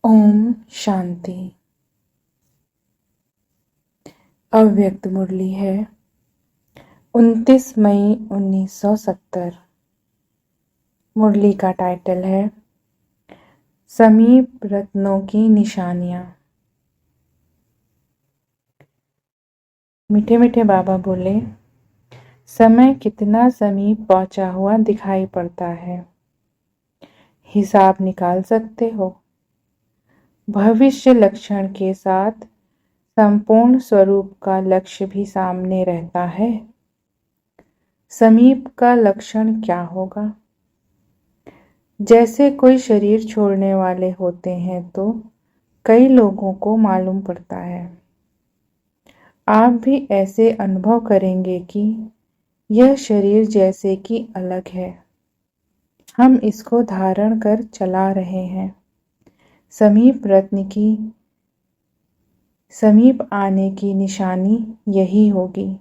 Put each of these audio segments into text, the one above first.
ओम शांति। अव्यक्त मुरली है 29 मई 1970। मुरली का टाइटल है समीप रत्नों की निशानियां। मीठे मीठे बाबा बोले, समय कितना समीप पहुंचा हुआ दिखाई पड़ता है। हिसाब निकाल सकते हो। भविष्य लक्षण के साथ संपूर्ण स्वरूप का लक्ष्य भी सामने रहता है। समीप का लक्षण क्या होगा? जैसे कोई शरीर छोड़ने वाले होते हैं तो कई लोगों को मालूम पड़ता है। आप भी ऐसे अनुभव करेंगे कि यह शरीर जैसे कि अलग है। हम इसको धारण कर चला रहे हैं। समीप रत्न की समीप आने की निशानी यही होगी।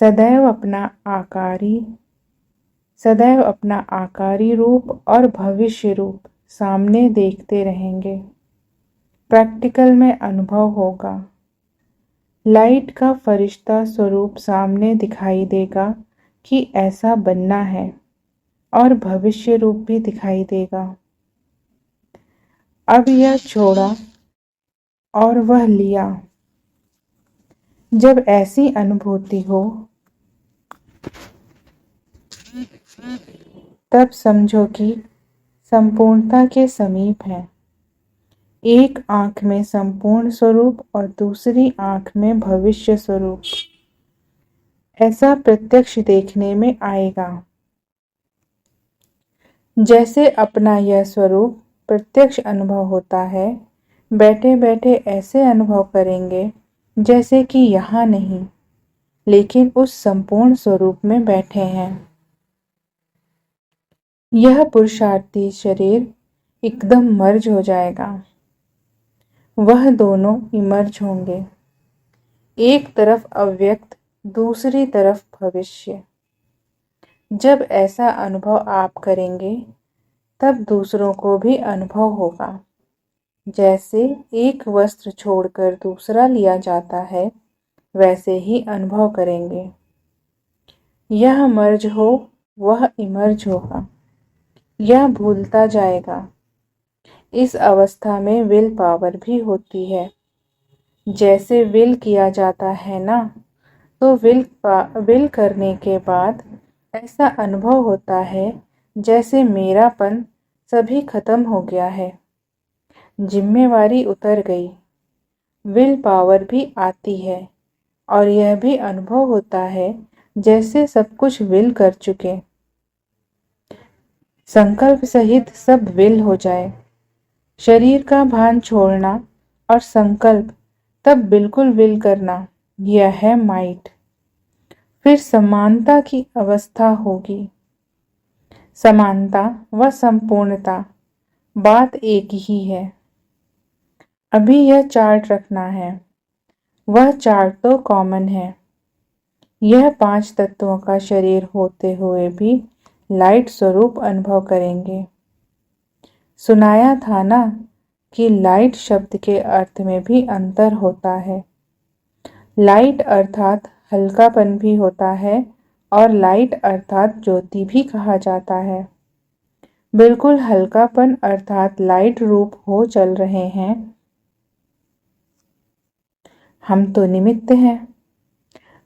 सदैव अपना आकारी रूप और भविष्य रूप सामने देखते रहेंगे। प्रैक्टिकल में अनुभव होगा। लाइट का फरिश्ता स्वरूप सामने दिखाई देगा कि ऐसा बनना है और भविष्य रूप भी दिखाई देगा। अब यह छोड़ा और वह लिया। जब ऐसी अनुभूति हो तब समझो कि संपूर्णता के समीप है। एक आंख में संपूर्ण स्वरूप और दूसरी आंख में भविष्य स्वरूप। ऐसा प्रत्यक्ष देखने में आएगा। जैसे अपना यह स्वरूप प्रत्यक्ष अनुभव होता है, बैठे बैठे ऐसे अनुभव करेंगे जैसे कि यहाँ नहीं, लेकिन उस संपूर्ण स्वरूप में बैठे हैं। यह पुरुषार्थी शरीर एकदम मर्ज हो जाएगा। वह दोनों इमर्ज होंगे। एक तरफ अव्यक्त, दूसरी तरफ भविष्य। जब ऐसा अनुभव आप करेंगे तब दूसरों को भी अनुभव होगा। जैसे एक वस्त्र छोड़कर दूसरा लिया जाता है, वैसे ही अनुभव करेंगे। यह मर्ज हो, वह इमर्ज होगा। यह भूलता जाएगा। इस अवस्था में विल पावर भी होती है। जैसे विल किया जाता है ना, तो विल करने के बाद ऐसा अनुभव होता है जैसे मेरापन सभी खत्म हो गया है। जिम्मेवारी उतर गई। विल पावर भी आती है और यह भी अनुभव होता है जैसे सब कुछ विल कर चुके। संकल्प सहित सब विल हो जाए। शरीर का भान छोड़ना और संकल्प, तब बिल्कुल विल करना, यह है माइट। फिर समानता की अवस्था होगी। समानता व संपूर्णता बात एक ही है। अभी यह चार्ट रखना है। वह चार्ट तो कॉमन है। यह 5 तत्वों का शरीर होते हुए भी लाइट स्वरूप अनुभव करेंगे। सुनाया था ना कि लाइट शब्द के अर्थ में भी अंतर होता है। लाइट अर्थात हल्कापन भी होता है और लाइट अर्थात ज्योति भी कहा जाता है। बिल्कुल हल्कापन अर्थात लाइट रूप हो चल रहे हैं। हम तो निमित्त हैं।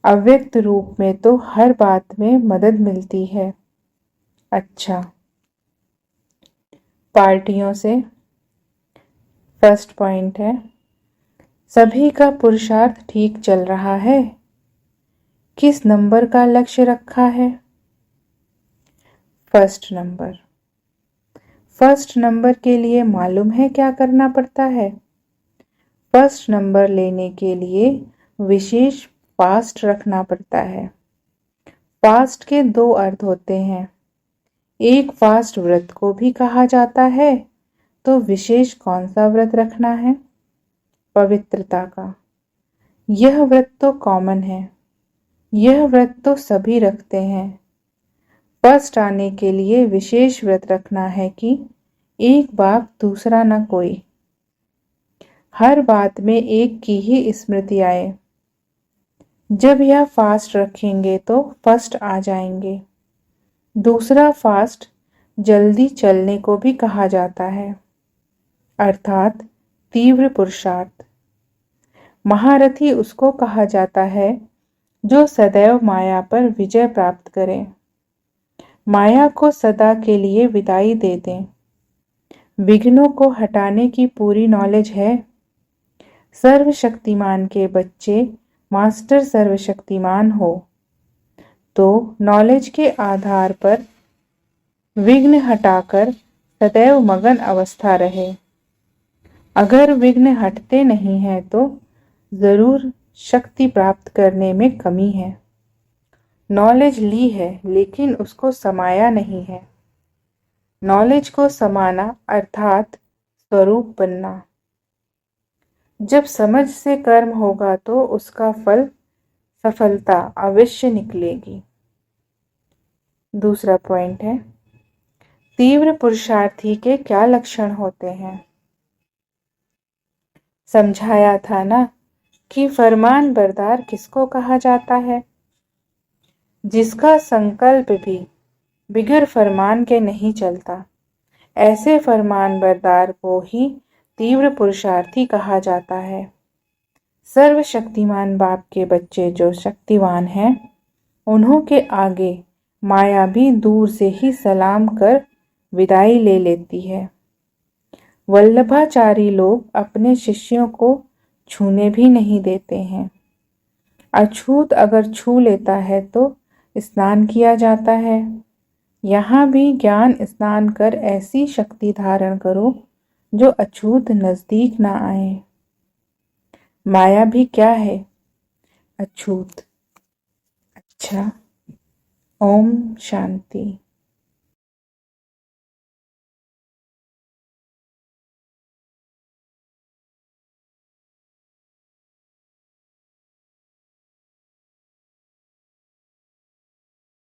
अव्यक्त रूप में तो हर बात में मदद मिलती है। अच्छा, पार्टियों से फर्स्ट पॉइंट है, सभी का पुरुषार्थ ठीक चल रहा है। किस नंबर का लक्ष्य रखा है? First number. फर्स्ट नंबर के लिए मालूम है क्या करना पड़ता है? फर्स्ट नंबर लेने के लिए विशेष फास्ट रखना पड़ता है। फास्ट के 2 अर्थ होते हैं। एक फास्ट व्रत को भी कहा जाता है। तो विशेष कौन सा व्रत रखना है? पवित्रता का। यह व्रत तो कॉमन है। यह व्रत तो सभी रखते हैं। फर्स्ट आने के लिए विशेष व्रत रखना है कि एक बाप दूसरा न कोई। हर बात में एक की ही स्मृति आए। जब यह फास्ट रखेंगे तो फर्स्ट आ जाएंगे। दूसरा फास्ट जल्दी चलने को भी कहा जाता है, अर्थात तीव्र पुरुषार्थ। महारथी उसको कहा जाता है जो सदैव माया पर विजय प्राप्त करे, माया को सदा के लिए विदाई दे दें। विघ्नों को हटाने की पूरी नॉलेज है। सर्वशक्तिमान के बच्चे मास्टर सर्वशक्तिमान हो, तो नॉलेज के आधार पर विघ्न हटाकर सदैव मगन अवस्था रहे। अगर विघ्न हटते नहीं हैं तो जरूर शक्ति प्राप्त करने में कमी है। नॉलेज ली है लेकिन उसको समाया नहीं है। नॉलेज को समाना अर्थात स्वरूप बनना। जब समझ से कर्म होगा तो उसका फल सफलता अवश्य निकलेगी। दूसरा पॉइंट है, तीव्र पुरुषार्थी के क्या लक्षण होते हैं। समझाया था ना कि फरमान बरदार किसको कहा जाता है। जिसका संकल्प भी बिगर फरमान के नहीं चलता, ऐसे फरमान बरदार को ही तीव्र पुरुषार्थी कहा जाता है। सर्वशक्तिमान बाप के बच्चे जो शक्तिवान हैं, उन्हों के आगे माया भी दूर से ही सलाम कर विदाई ले लेती है। वल्लभाचारी लोग अपने शिष्यों को छूने भी नहीं देते हैं। अछूत अगर छू लेता है तो स्नान किया जाता है। यहाँ भी ज्ञान स्नान कर ऐसी शक्ति धारण करो जो अछूत नजदीक ना आए। माया भी क्या है? अछूत। अच्छा, ओम शांति।